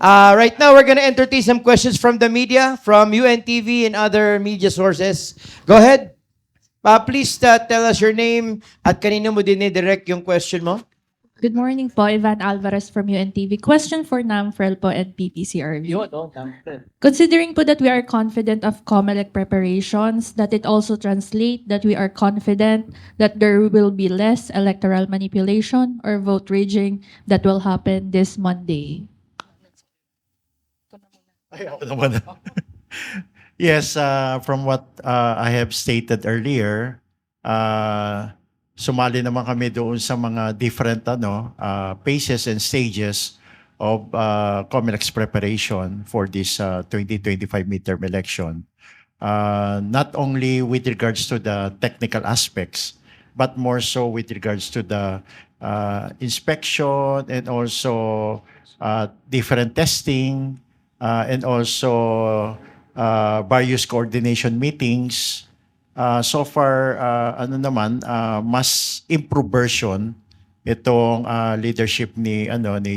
Right now, we're gonna entertain some questions from the media, from UNTV and other media sources. Go ahead. Please tell us your name at kanino mo dinidirect yung question mo. Good morning po, Ivan Alvarez from UNTV. Question for NAMFREL po and PPCRV. Considering po that we are confident of COMELEC preparations, that it also translate that we are confident that there will be less electoral manipulation or vote rigging that will happen this Monday. Yes, from what I have stated earlier, sumali naman kami doon sa mga different phases and stages of COMELEC's preparation for this 2025 midterm election. Not only with regards to the technical aspects, but more so with regards to the inspection and also different testing and also various coordination meetings. So far, mas improve version itong leadership ni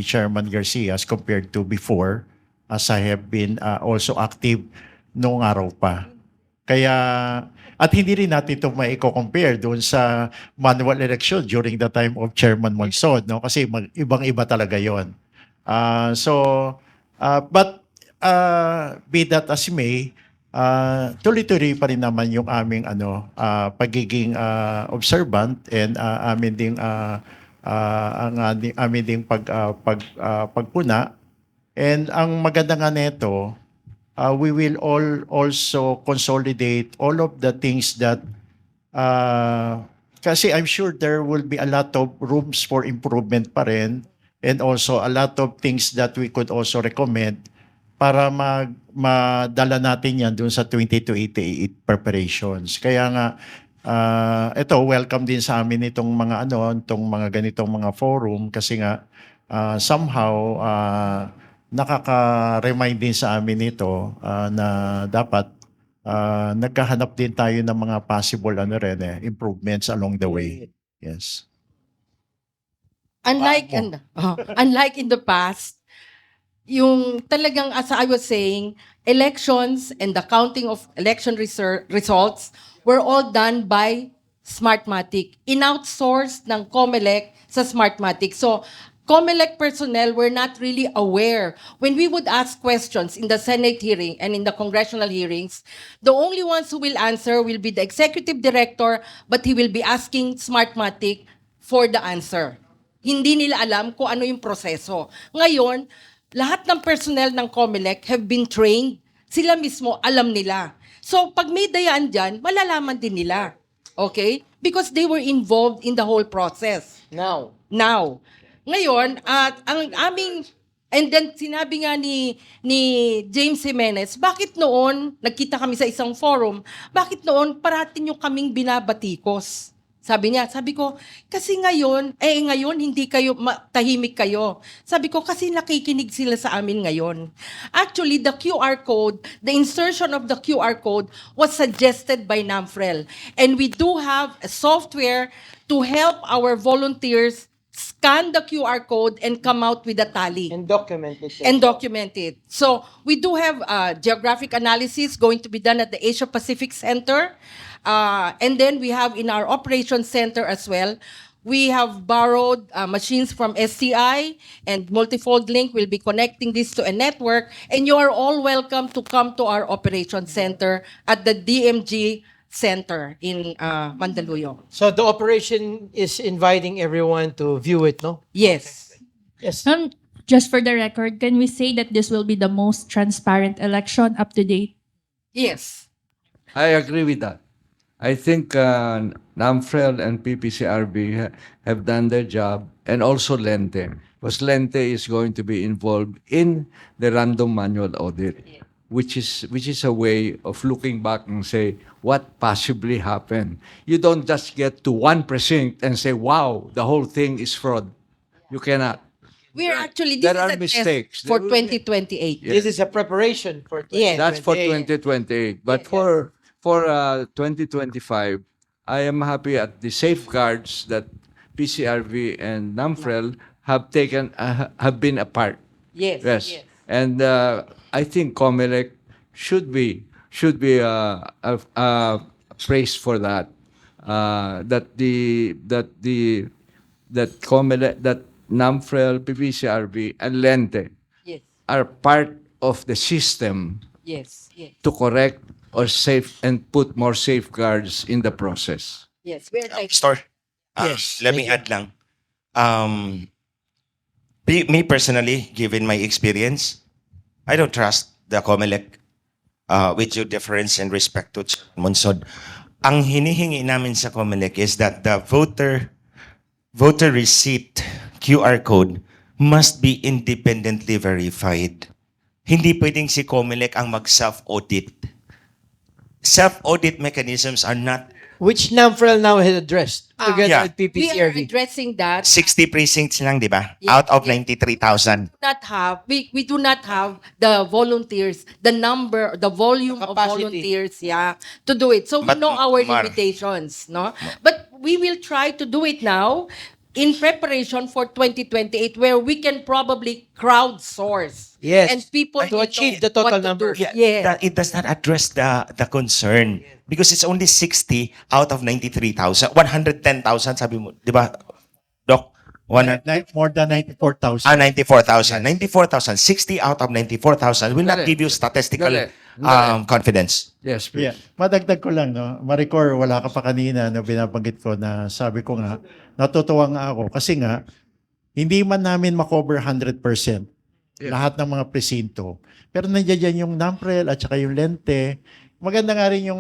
Chairman Garcia as compared to before, as I have been also active noong araw pa. Kaya, at hindi rin natin ito maiko-compare doon sa manual election during the time of Chairman Monsod, no? Kasi ibang-iba talaga yon. But be that as may, tuloy-tuloy pa rin naman yung aming pagiging observant and amin ding pagpuna. And ang maganda nga nito, we will also consolidate all of the things that kasi I'm sure there will be a lot of rooms for improvement pa rin, and also a lot of things that we could also recommend para madala natin yan dun sa 2028 preparations. Kaya nga, ito, welcome din sa amin itong mga ganitong mga forum kasi nga somehow nakaka-remind din sa amin ito na dapat nagkahanap din tayo ng mga possible improvements along the way. Yes. Unlike in the past, yung talagang, as I was saying, elections and the counting of election results were all done by Smartmatic. In-outsourced ng COMELEC sa Smartmatic. So, COMELEC personnel were not really aware. When we would ask questions in the Senate hearing and in the congressional hearings, the only ones who will answer will be the executive director, but he will be asking Smartmatic for the answer. Hindi nila alam kung ano yung proseso. Ngayon, lahat ng personnel ng COMELEC have been trained. Sila mismo alam nila. So, pag may dayaan dyan, malalaman din nila. Okay? Because they were involved in the whole process. Now. Ngayon, and then sinabi nga ni James Jimenez, bakit noon, nagkita kami sa isang forum, bakit noon parating nyo kaming binabatikos? Sabi ko, kasi ngayon hindi kayo, tahimik kayo. Sabi ko, kasi nakikinig sila sa amin ngayon. Actually, the QR code, the insertion of the QR code was suggested by NAMFREL. And we do have a software to help our volunteers scan the QR code and come out with a tally. And document it. And document it. So, we do have geographic analysis going to be done at the Asia Pacific Center. And then we have in our operations center as well, we have borrowed machines from SCI, and Multifold Link will be connecting this to a network. And you are all welcome to come to our operations center at the DMG Center in Mandaluyong. So the operation is inviting everyone to view it, no? Yes. Yes. Just for the record, can we say that this will be the most transparent election up to date? Yes. I agree with that. I think NAMFREL and PPCRB have done their job, and also Lente, because Lente is going to be involved in the random manual audit, which is a way of looking back and say what possibly happened. You don't just get to one precinct and say, wow, the whole thing is fraud. You cannot. We're actually, this There is are a mistakes. test for There will be- 2028. This is a preparation for Yes. That's for 2028. 2028. But for 2025, I am happy at the safeguards that PCRV and NAMFREL have been a part. Yes. Yes. Yes. And I think COMELEC should be praised for that. That COMELEC, that NAMFREL, PPCRB, and Lente Yes. are part of the system Yes. Yes. to correct or save and put more safeguards in the process. Yes. We're like Store. Yes, Let me thank add lang. Me personally, given my experience, I don't trust the COMELEC with due deference and respect to Monsod. Ang hinihingi namin sa COMELEC is that the voter receipt QR code must be independently verified. Hindi pwedeng si COMELEC ang mag-self-audit. Self-audit mechanisms are not Which NAMFREL now has addressed together yeah. with we are PPCRB. addressing that. 60 precincts lang, di ba? Yeah, Out of yeah. 93,000. We do not have the volunteers, the number, the volume of Capacity. volunteers, to do it. So we But, know our Mar- limitations, no? But we will try to do it now in preparation for 2028, where we can probably crowdsource. Yes. And people To will achieve know the total what to number. do. Yeah, Yeah. that it does not address the concern because it's only 60 out of 93,000. 110,000 sabi mo, 'di ba? Doc, More than 94,000. 94,000. 94,000. 60 out of 94,000 will not Dali. give you statistical Dali. confidence. Yes, please. Yeah. Madagdag ko lang, no? Maricor, wala ka pa kanina na binabanggit ko na sabi ko nga, natutuwa nga ako kasi nga, hindi man namin makover 100% lahat ng mga presinto. Pero nandiyan dyan yung NAMPREL at saka yung Lente. Maganda nga rin yung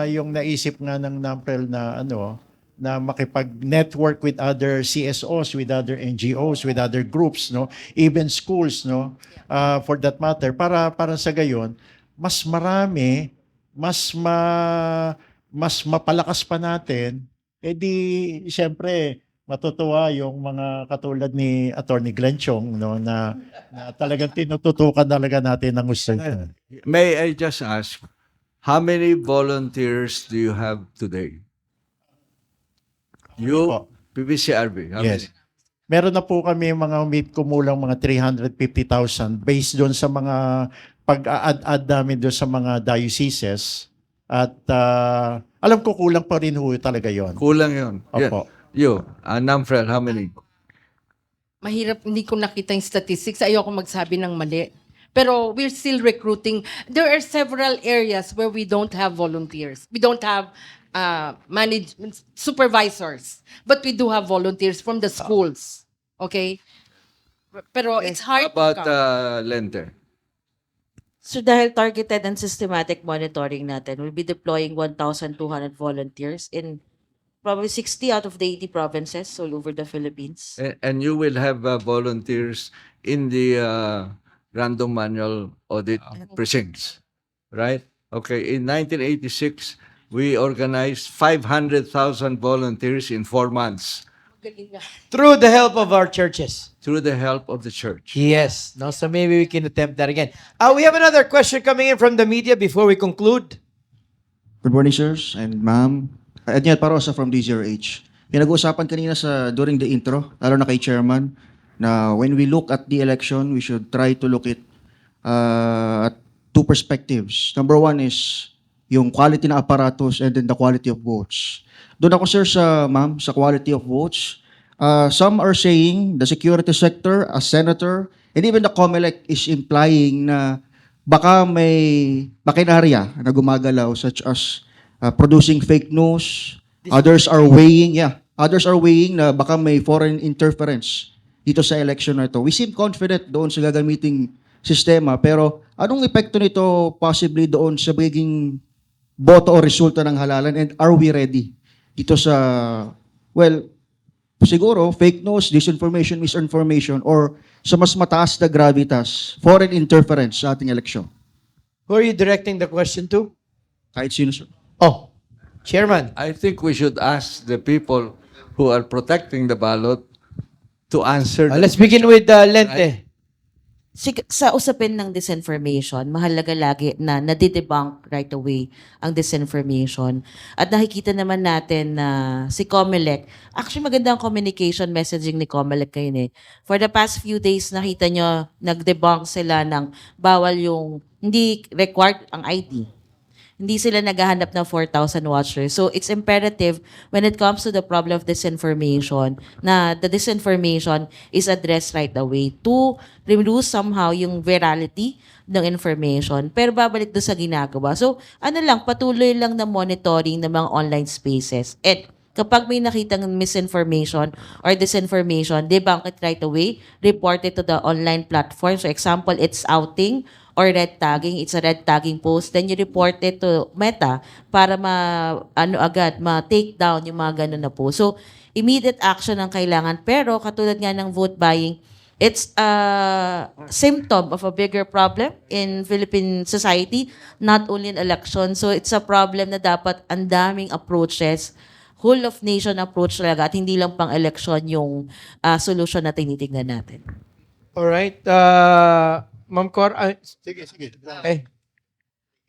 yung naisip nga ng NAMPREL na na makipag-network with other CSOs, with other NGOs, with other groups, no? Even schools, no? For that matter, para sa gayon, mas marami, mas mapalakas pa natin, edi siyempre matutuwa yung mga katulad ni Attorney Glenn Chong, no, na talagang tinututukan talaga natin ng gusto. May I just ask, how many volunteers do you have today? You, Po. PPCRB, how Yes. many? Meron na po kami mga kumulang mga 350,000 based doon sa mga pag-add namin doon sa mga dioceses. At alam ko kulang pa rin ho talaga yon. Kulang yun. Opo. You, NAMFREL, how many? Mahirap, hindi ko nakita yung statistics. Ayoko magsabi ng mali. Pero we're still recruiting. There are several areas where we don't have volunteers. We don't have management supervisors. But we do have volunteers from the schools. Okay? Pero it's How hard about to count. Lente? So dahil targeted and systematic monitoring natin, we'll be deploying 1,200 volunteers in probably 60 out of the 80 provinces all over the Philippines. And you will have volunteers in the random manual audit precincts, right? Okay, in 1986, we organized 500,000 volunteers in 4 months Through the help of our churches. through the help of the church. Yes. No, so maybe we can attempt that again. We have another question coming in from the media before we conclude. Good morning, sirs and ma'am. Edniel Parosa from DZRH. Pinag-uusapan kanina during the intro, lalo na kay Chairman, na when we look at the election, we should try to look at two perspectives. Number one is yung quality ng apparatus and then the quality of votes. Doon ako, sir, ma'am, sa quality of votes. Some are saying the security sector, a senator, and even the COMELEC is implying na baka may makinarya na gumagalaw such as producing fake news. Others are weighing na baka may foreign interference dito sa election na ito. We seem confident doon sa gagamiting sistema, pero anong epekto nito possibly doon sa magiging boto o resulta ng halalan, and are we ready dito sa, well, siguro fake news, disinformation, misinformation, or sa mas mataas na gravitas, foreign interference sa ating eleksyon? Who are you directing the question to? Kahit sino, sir. Oh, Chairman. I think we should ask the people who are protecting the ballot to answer. Let's begin with Lente. sa usapin ng disinformation, mahalaga lagi na nadidebunk right away ang disinformation. At nakikita naman natin na si Comelec, actually maganda ang communication messaging ni Comelec ngayon eh. For the past few days, nakita nyo, nag-debunk sila ng bawal yung, hindi required ang ID. Hindi sila naghahanap ng 4,000 watchers. So it's imperative when it comes to the problem of disinformation na the disinformation is addressed right away to remove somehow yung virality ng information. Pero babalik doon sa ginagawa. So patuloy lang na monitoring ng mga online spaces. And kapag may nakitang misinformation or disinformation, debunk it right away, report it to the online platform. So example, it's outing or red tagging, it's a red tagging post, then you report it to Meta para ma-take down yung mga ganun na post. So, immediate action ang kailangan. Pero, katulad nga ng vote buying, it's a symptom of a bigger problem in Philippine society, not only in election. So, it's a problem na dapat ang daming approaches, whole of nation approach talaga at hindi lang pang election yung solution na tinitignan natin. Alright. Ma'am Cor, Sige.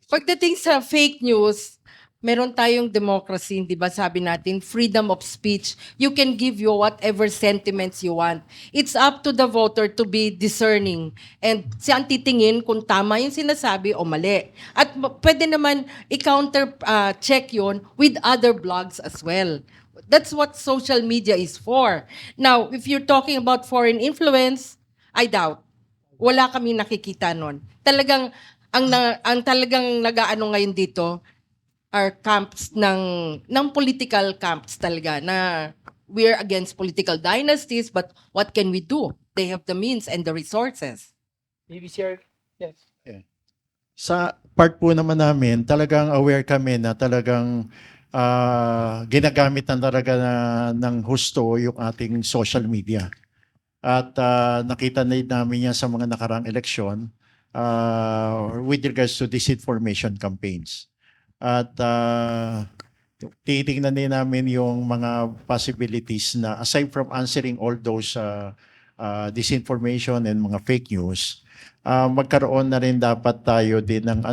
Pagdating sa fake news, meron tayong democracy, di ba? Sabi natin, freedom of speech. You can give you whatever sentiments you want. It's up to the voter to be discerning. And siyang titingin kung tama yung sinasabi o mali. At pwede naman i-counter check yon with other blogs as well. That's what social media is for. Now, if you're talking about foreign influence, I doubt. Wala kaming nakikita nun. Talagang, ang talagang nag-aano ngayon dito are camps ng political camps talaga na we're against political dynasties, but what can we do? They have the means and the resources. BBCR, yes. Sa part po naman namin, talagang aware kami na talagang ginagamit na talaga ng husto yung ating social media. At nakita na namin yan sa mga nakarang eleksyon with regards to disinformation campaigns. At titingnan din namin yung mga possibilities na aside from answering all those disinformation and mga fake news, magkaroon na rin dapat tayo din ng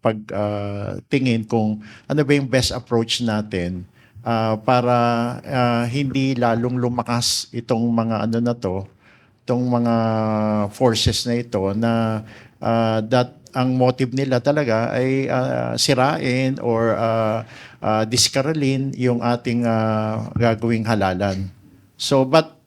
pagtingin kung ano ba yung best approach natin para hindi lalong lumakas itong mga itong mga forces na ito na that ang motive nila talaga ay sirain or diskaralin yung ating gagawing halalan. So but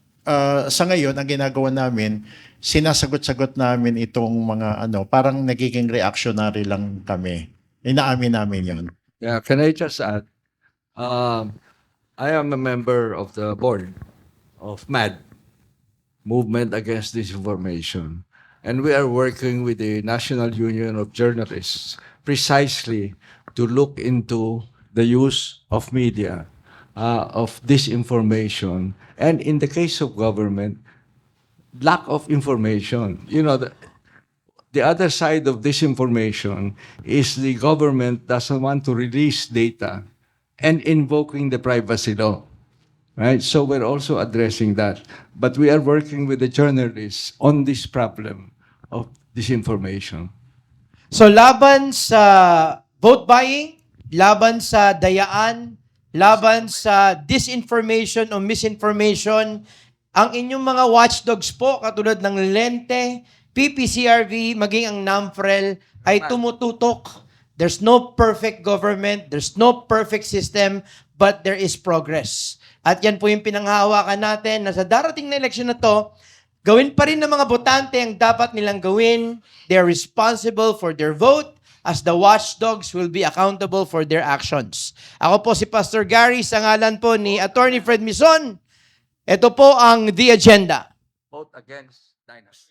sa ngayon ang ginagawa namin, sinasagot-sagot namin itong mga parang nagiging reactionary lang kami. Inaamin namin 'yon. Yeah, can I just add? I am a member of the board of MAD, Movement Against Disinformation. And we are working with the National Union of Journalists precisely to look into the use of media, of disinformation, and in the case of government, lack of information. You know, the other side of disinformation is the government doesn't want to release data and invoking the privacy law. Right? So we're also addressing that. But we are working with the journalists on this problem of disinformation. So laban sa vote buying, laban sa dayaan, laban sa disinformation o misinformation, ang inyong mga watchdogs po, katulad ng Lente, PPCRV, maging ang NAMFREL, ay tumututok. There's no perfect government, there's no perfect system, but there is progress. At yan po yung pinanghahawakan natin na sa darating na eleksyon na to, gawin pa rin ng mga botante ang dapat nilang gawin. They're responsible for their vote as the watchdogs will be accountable for their actions. Ako po si Pastor Gary, sa ngalan po ni Attorney Fred Mison. Ito po ang The Agenda. Vote against dynasty.